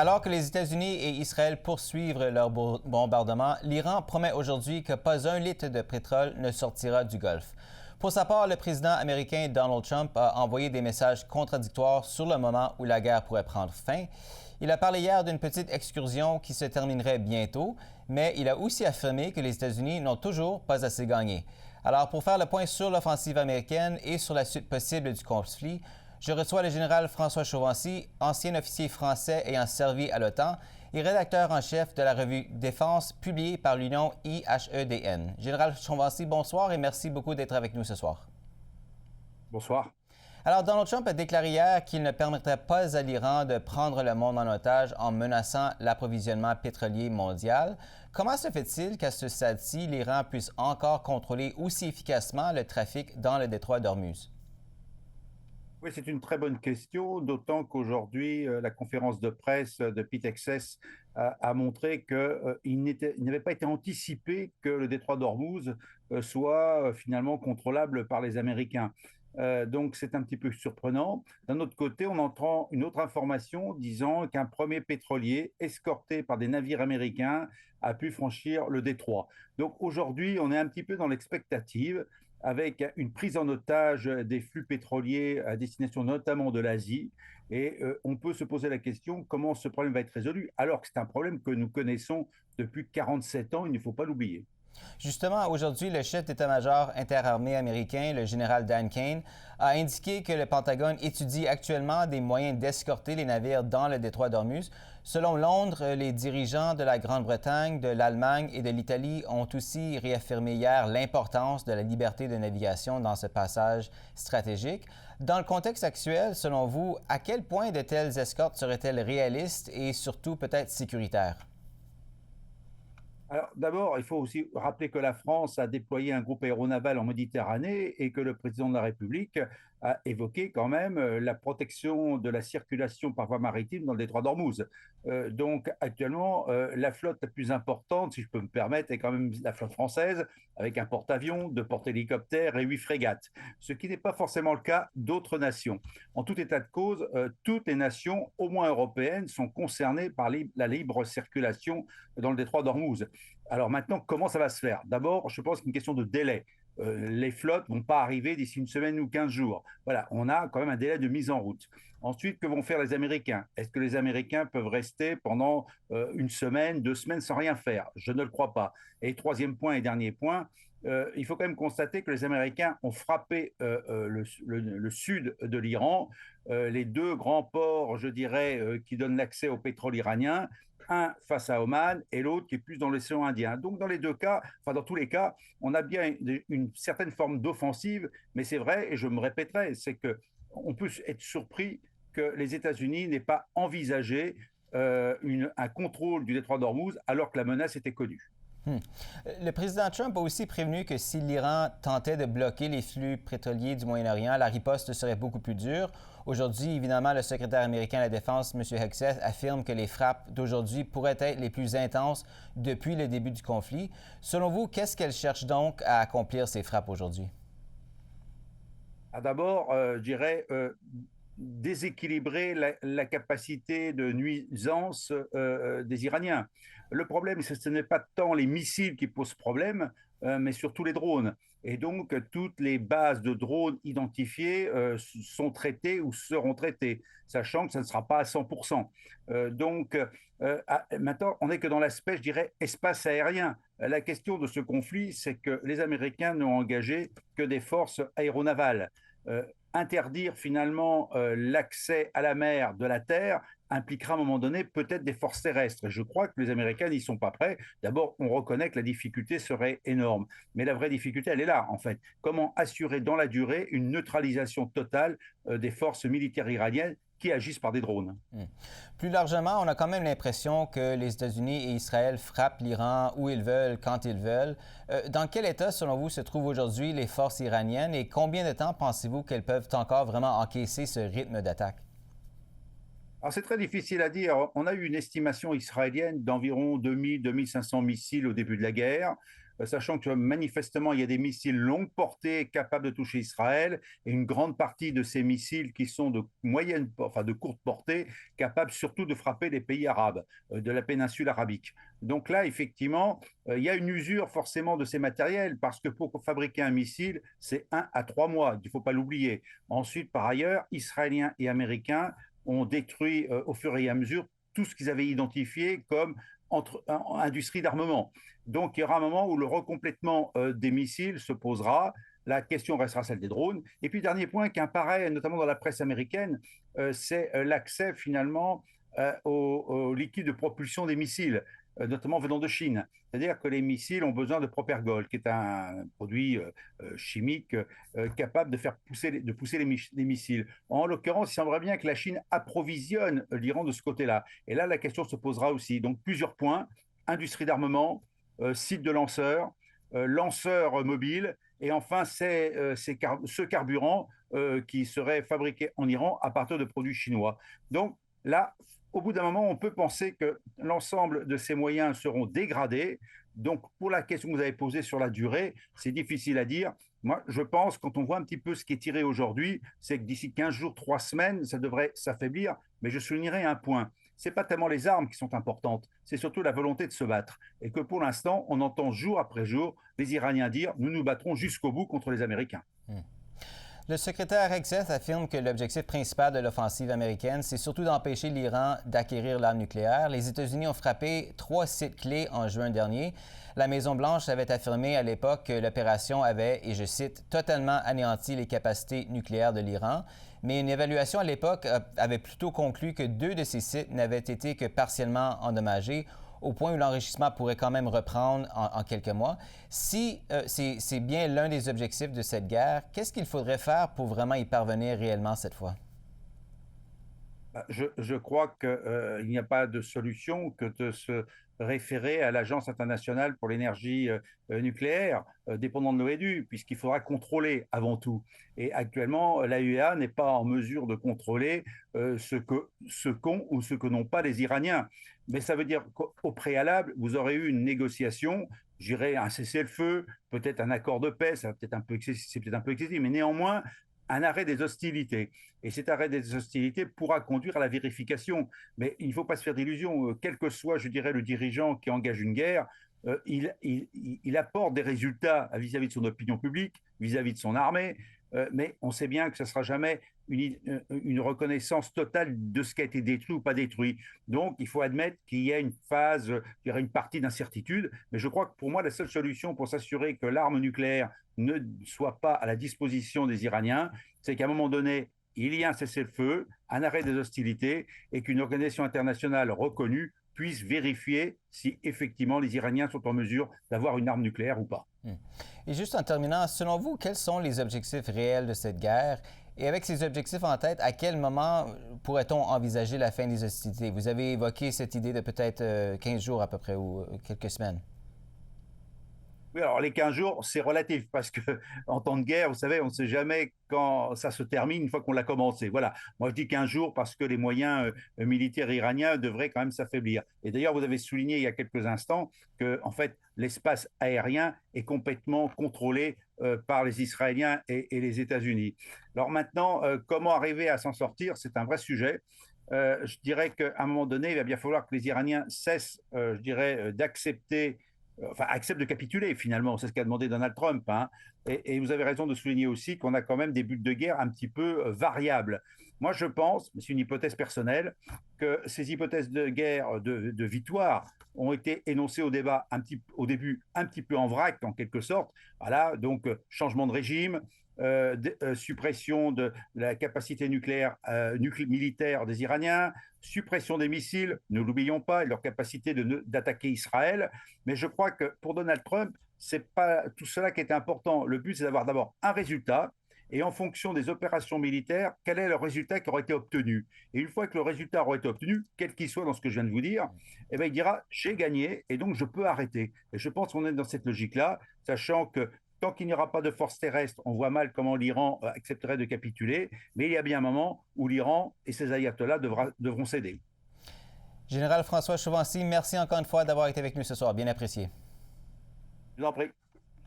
Alors que les États-Unis et Israël poursuivent leur bombardement, l'Iran promet aujourd'hui que pas un litre de pétrole ne sortira du Golfe. Pour sa part, le président américain Donald Trump a envoyé des messages contradictoires sur le moment où la guerre pourrait prendre fin. Il a parlé hier d'une petite excursion qui se terminerait bientôt, mais il a aussi affirmé que les États-Unis n'ont toujours pas assez gagné. Alors, pour faire le point sur l'offensive américaine et sur la suite possible du conflit, je reçois le général François Chauvency, ancien officier français ayant servi à l'OTAN et rédacteur en chef de la revue Défense publiée par l'Union IHEDN. Général Chauvency, bonsoir et merci beaucoup d'être avec nous ce soir. Bonsoir. Alors, Donald Trump a déclaré hier qu'il ne permettrait pas à l'Iran de prendre le monde en otage en menaçant l'approvisionnement pétrolier mondial. Comment se fait-il qu'à ce stade-ci, l'Iran puisse encore contrôler aussi efficacement le trafic dans le détroit d'Ormuz? Oui, c'est une très bonne question, d'autant qu'aujourd'hui, la conférence de presse de Pete Hegseth a montré qu'il n'avait pas été anticipé que le détroit d'Ormuz soit finalement contrôlable par les Américains. Donc c'est un petit peu surprenant. D'un autre côté, on entend une autre information disant qu'un premier pétrolier escorté par des navires américains a pu franchir le détroit. Donc aujourd'hui, on est un petit peu dans l'expectative avec une prise en otage des flux pétroliers à destination notamment de l'Asie. Et on peut se poser la question comment ce problème va être résolu, alors que c'est un problème que nous connaissons depuis 47 ans, il ne faut pas l'oublier. Justement, aujourd'hui, le chef d'état-major interarmé américain, le général Dan Kane, a indiqué que le Pentagone étudie actuellement des moyens d'escorter les navires dans le détroit d'Ormuz. Selon Londres, les dirigeants de la Grande-Bretagne, de l'Allemagne et de l'Italie ont aussi réaffirmé hier l'importance de la liberté de navigation dans ce passage stratégique. Dans le contexte actuel, selon vous, à quel point de telles escortes seraient-elles réalistes et surtout peut-être sécuritaires? Alors, d'abord, il faut aussi rappeler que la France a déployé un groupe aéronaval en Méditerranée et que le président de la République a évoqué quand même la protection de la circulation par voie maritime dans le détroit d'Ormuz. Donc, actuellement, la flotte la plus importante, si je peux me permettre, est quand même la flotte française, avec un porte-avions, deux porte-hélicoptères et 8 frégates, ce qui n'est pas forcément le cas d'autres nations. En tout état de cause, toutes les nations, au moins européennes, sont concernées par la libre circulation dans le détroit d'Ormuz. Alors maintenant, comment ça va se faire? D'abord, je pense qu'il y a une question de délai. Les flottes ne vont pas arriver d'ici une semaine ou 15 jours. Voilà, on a quand même un délai de mise en route. Ensuite, que vont faire les Américains? Est-ce que les Américains peuvent rester pendant une semaine, 2 semaines sans rien faire? Je ne le crois pas. Et troisième point et dernier point, il faut quand même constater que les Américains ont frappé le sud de l'Iran, les deux grands ports, je dirais, qui donnent l'accès au pétrole iranien, un face à Oman et l'autre qui est plus dans l'océan Indien. Donc dans les deux cas, enfin dans tous les cas, on a bien une certaine forme d'offensive, mais c'est vrai, et je me répéterai, c'est que on peut être surpris que les États-Unis n'aient pas envisagé un contrôle du détroit d'Ormuz alors que la menace était connue. Hmm. Le président Trump a aussi prévenu que si l'Iran tentait de bloquer les flux pétroliers du Moyen-Orient, la riposte serait beaucoup plus dure. Aujourd'hui, évidemment, le secrétaire américain à la Défense, M. Hegseth, affirme que les frappes d'aujourd'hui pourraient être les plus intenses depuis le début du conflit. Selon vous, qu'est-ce qu'elle cherche donc à accomplir ces frappes aujourd'hui? Ah, d'abord, je dirais déséquilibrer la capacité de nuisance des Iraniens. Le problème, c'est que ce n'est pas tant les missiles qui posent problème, mais surtout les drones. Et donc, toutes les bases de drones identifiées sont traitées ou seront traitées, sachant que ça ne sera pas à 100%. Maintenant, on n'est que dans l'aspect, je dirais, espace aérien. La question de ce conflit, c'est que les Américains n'ont engagé que des forces aéronavales. Interdire finalement l'accès à la mer de la Terre impliquera à un moment donné peut-être des forces terrestres. Et je crois que les Américains n'y sont pas prêts. D'abord, on reconnaît que la difficulté serait énorme. Mais la vraie difficulté, elle est là, en fait. Comment assurer dans la durée une neutralisation totale des forces militaires iraniennes qui agissent par des drones? Hmm. Plus largement, on a quand même l'impression que les États-Unis et Israël frappent l'Iran où ils veulent, quand ils veulent. Dans quel état, selon vous, se trouvent aujourd'hui les forces iraniennes et combien de temps pensez-vous qu'elles peuvent encore vraiment encaisser ce rythme d'attaque? Alors c'est très difficile à dire. On a eu une estimation israélienne d'environ 2000-2500 missiles au début de la guerre. sachant que manifestement, il y a des missiles longue portée capables de toucher Israël, et une grande partie de ces missiles qui sont de enfin de courte portée, capables surtout de frapper les pays arabes, de la péninsule arabique. Donc là, effectivement, il y a une usure forcément de ces matériels, parce que pour fabriquer un missile, c'est 1 à 3 mois, il ne faut pas l'oublier. Ensuite, par ailleurs, Israéliens et Américains ont détruit au fur et à mesure tout ce qu'ils avaient identifié comme industrie d'armement. Donc il y aura un moment où le recomplètement des missiles se posera. La question restera celle des drones. Et puis, dernier point qui apparaît notamment dans la presse américaine, c'est l'accès finalement aux liquides de propulsion des missiles, notamment venant de Chine. C'est-à-dire que les missiles ont besoin de propergol, qui est un produit chimique capable de pousser les missiles. En l'occurrence, il semblerait bien que la Chine approvisionne l'Iran de ce côté-là. Et là, la question se posera aussi. Donc, plusieurs points: industrie d'armement, site de lanceurs, lanceurs mobiles, et enfin, ce carburant qui serait fabriqué en Iran à partir de produits chinois. Donc là, au bout d'un moment, on peut penser que l'ensemble de ces moyens seront dégradés. Donc, pour la question que vous avez posée sur la durée, c'est difficile à dire. Moi, je pense, quand on voit un petit peu ce qui est tiré aujourd'hui, c'est que d'ici 15 jours, 3 semaines, ça devrait s'affaiblir. Mais je soulignerai un point: ce n'est pas tellement les armes qui sont importantes, c'est surtout la volonté de se battre. Et que pour l'instant, on entend jour après jour les Iraniens dire: nous nous battrons jusqu'au bout contre les Américains. Le secrétaire Hegseth affirme que l'objectif principal de l'offensive américaine, c'est surtout d'empêcher l'Iran d'acquérir l'arme nucléaire. Les États-Unis ont frappé 3 sites clés en juin dernier. La Maison-Blanche avait affirmé à l'époque que l'opération avait, et je cite, totalement anéanti les capacités nucléaires de l'Iran. Mais une évaluation à l'époque avait plutôt conclu que 2 de ces sites n'avaient été que partiellement endommagés, au point où l'enrichissement pourrait quand même reprendre en quelques mois. Si c'est bien l'un des objectifs de cette guerre, qu'est-ce qu'il faudrait faire pour vraiment y parvenir réellement cette fois? Je crois qu'il n'y a pas de solution que de se référer à l'Agence internationale pour l'énergie nucléaire, dépendant de l'ONU, puisqu'il faudra contrôler avant tout. Et actuellement, l'AEA n'est pas en mesure de contrôler ce qu'ont ou ce que n'ont pas les Iraniens. Mais ça veut dire qu'au préalable, vous aurez eu une négociation, je dirais un cessez-le-feu, peut-être un accord de paix, c'est peut-être un peu excessif, mais néanmoins, un arrêt des hostilités. Et cet arrêt des hostilités pourra conduire à la vérification. Mais il ne faut pas se faire d'illusions. Quel que soit, je dirais, le dirigeant qui engage une guerre, il apporte des résultats vis-à-vis de son opinion publique, vis-à-vis de son armée, mais on sait bien que ce ne sera jamais une reconnaissance totale de ce qui a été détruit ou pas détruit. Donc, il faut admettre qu'il y a une phase, je dirais une partie d'incertitude, mais je crois que pour moi, la seule solution pour s'assurer que l'arme nucléaire ne soit pas à la disposition des Iraniens, c'est qu'à un moment donné, il y ait un cessez-le-feu, un arrêt des hostilités, et qu'une organisation internationale reconnue puisse vérifier si effectivement les Iraniens sont en mesure d'avoir une arme nucléaire ou pas. Et juste en terminant, selon vous, quels sont les objectifs réels de cette guerre? Et avec ces objectifs en tête, à quel moment pourrait-on envisager la fin des hostilités? Vous avez évoqué cette idée de peut-être 15 jours à peu près, ou quelques semaines. Oui, alors les 15 jours, c'est relatif, parce que en temps de guerre, vous savez, on ne sait jamais quand ça se termine une fois qu'on l'a commencé. Voilà, moi je dis 15 jours parce que les moyens militaires iraniens devraient quand même s'affaiblir. Et d'ailleurs, vous avez souligné il y a quelques instants que, en fait, l'espace aérien est complètement contrôlé par les Israéliens et les États-Unis. Alors maintenant, comment arriver à s'en sortir, c'est un vrai sujet. Je dirais qu'à un moment donné, il va bien falloir que les Iraniens cessent, je dirais, d'accepter, enfin, accepte de capituler finalement, c'est ce qu'a demandé Donald Trump. Hein. Et vous avez raison de souligner aussi qu'on a quand même des buts de guerre un petit peu variables. Moi, je pense, mais c'est une hypothèse personnelle, que ces hypothèses de guerre, de victoire, ont été énoncées au début un petit peu en vrac, en quelque sorte. Voilà, donc changement de régime, suppression de la capacité nucléaire militaire des Iraniens, suppression des missiles, ne l'oublions pas, et leur capacité d'attaquer Israël. Mais je crois que pour Donald Trump, c'est pas tout cela qui est important. Le but, c'est d'avoir d'abord un résultat, et en fonction des opérations militaires, quel est le résultat qui aura été obtenu. Et une fois que le résultat aura été obtenu, quel qu'il soit dans ce que je viens de vous dire, eh bien, il dira: j'ai gagné et donc je peux arrêter. Et je pense qu'on est dans cette logique-là, sachant que tant qu'il n'y aura pas de force terrestre, on voit mal comment l'Iran accepterait de capituler, mais il y a bien un moment où l'Iran et ses ayatollahs devront céder. Général François Chauvency, merci encore une fois d'avoir été avec nous ce soir. Bien apprécié. Je vous en prie.